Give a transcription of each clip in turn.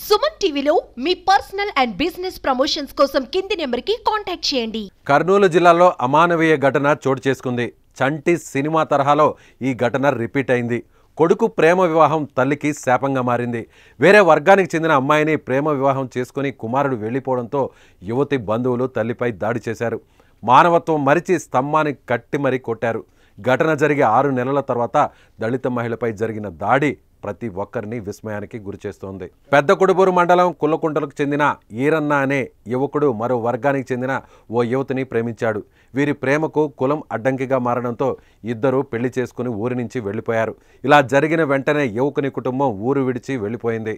సుమన్ టీవీలో మీ personal and business promotions కోసం కింది నెంబర్కి కాంటాక్ట్ చేయండి. కర్నూలు జిల్లాలో అమానవీయ ఘటన చోటు చేసుకుంది. చంటి సినిమా తరహాలో ఈ ఘటన రిపీట్ అయింది. కొడుకు ప్రేమ వివాహం తల్లికి శాపంగా మారింది. వేరే వర్గానికి చెందిన అమ్మాయిని ప్రేమ వివాహం చేసుకుని కుమారుడు వెళ్లిపోవడంతో యువతి బంధువులు తల్లిపై దాడి చేశారు. మానవత్వం మరిచి స్తంభానికి కట్టి మరీ కొట్టారు. ఘటన జరిగి 6 నెలల తర్వాత దళిత మహిళపై జరిగిన దాడి ప్రతి ఒక్కరిని విస్మయానికి గురిచేస్తోంది. పెద్ద కుడుబూరు మండలం కుల్లకుంటలకు చెందిన ఈరన్న అనే యువకుడు మరో వర్గానికి చెందిన ఓ యువతిని ప్రేమించాడు. వీరి ప్రేమకు కులం అడ్డంకిగా మారడంతో ఇద్దరు పెళ్లి చేసుకుని ఊరి నుంచి వెళ్లిపోయారు. ఇలా జరిగిన వెంటనే యువకుని కుటుంబం ఊరు విడిచి వెళ్లిపోయింది.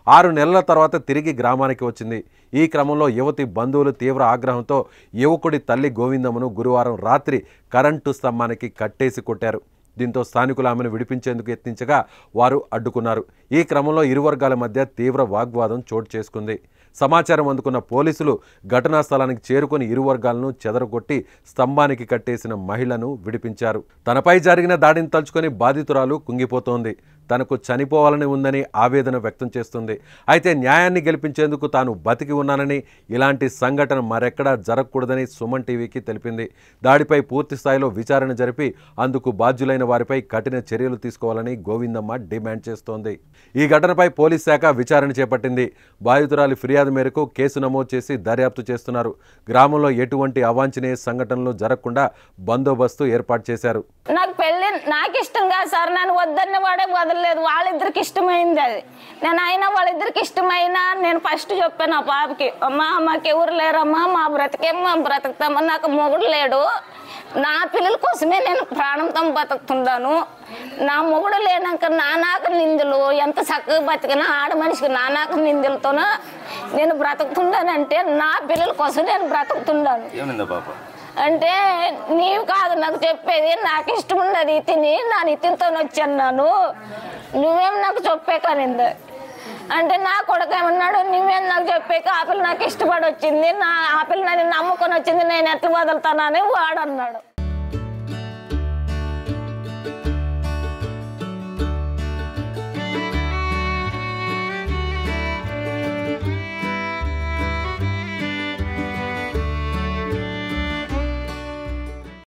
6 నెలల తర్వాత తిరిగి గ్రామానికి వచ్చింది. ఈ క్రమంలో యువతి బంధువులు తీవ్ర ఆగ్రహంతో యువకుడి తల్లి గోవిందమ్మను గురువారం రాత్రి కరెంటు స్తంభానికి కట్టేసి కొట్టారు. దీంతో స్థానికులు ఆమెను విడిపించేందుకు యత్నించగా వారు అడ్డుకున్నారు. ఈ క్రమంలో ఇరు వర్గాల మధ్య తీవ్ర వాగ్వాదం చోటు చేసుకుంది. సమాచారం అందుకున్న పోలీసులు ఘటనా స్థలానికి చేరుకుని ఇరు వర్గాలను చెదరగొట్టి స్తంభానికి కట్టేసిన మహిళను విడిపించారు. తనపై జరిగిన దాడిని తలుచుకొని బాధితురాలు కుంగిపోతోంది. తనకు చనిపోవాలని ఉందని ఆవేదన వ్యక్తం చేస్తుంది. అయితే న్యాయాన్ని గెలిపించేందుకు తాను బతికి ఉన్నానని, ఇలాంటి సంఘటన మరెక్కడా జరగకూడదని సుమన్ టీవీకి తెలిపింది. దాడిపై పూర్తి స్థాయిలో విచారణ జరిపి అందుకు బాధ్యులైన వారిపై కఠిన చర్యలు తీసుకోవాలని గోవిందమ్మ డిమాండ్ చేస్తోంది. ఈ ఘటనపై పోలీస్ శాఖ విచారణ చేపట్టింది. బాధితురాలి ఫిర్యాదు మేరకు కేసు నమోదు చేసి దర్యాప్తు చేస్తున్నారు. గ్రామంలో ఎటువంటి అవాంఛనీయ సంఘటనలు జరగకుండా బందోబస్తు ఏర్పాటు చేశారు. నాకు ఇష్టం కాదు సార్, నన్ను వద్దన్న వాడే వదలలేదు. వాళ్ళిద్దరికి ఇష్టమైంది అది. నేను అయినా వాళ్ళిద్దరికి ఇష్టమైనా నేను ఫస్ట్ చెప్పాను ఆ పాపకి, అమ్మా మాకు ఎవరు లేరమ్మా, మా బ్రతికేమో బ్రతుకుతామా, నాకు మొగుడు లేడు, నా పిల్లల కోసమే నేను ప్రాణంతో బతుకుతున్నాను. నా మొగుడు లేనాక నానాక నిందులు, ఎంత చక్కగా బతికినా ఆడ మనిషికి నానాక నిందులతోనూ నేను బ్రతుకుతున్నానంటే నా పిల్లల కోసం నేను బ్రతుకుతున్నాను. అంటే నీవు కాదు నాకు చెప్పేది, నాకు ఇష్టం ఉన్నది తిని నా నితిన్తో వచ్చాను, నువ్వేం నాకు చెప్పే కానింది అంటే నా కొడుకు ఏమన్నాడు, నువ్వేం నాకు చెప్పాక ఆ పిల్ల నాకు ఇష్టపడి వచ్చింది, నా ఆ పిల్ల నన్ను నమ్ముకొని వచ్చింది, నేను ఎట్లా వదులుతానని వాడు అన్నాడు.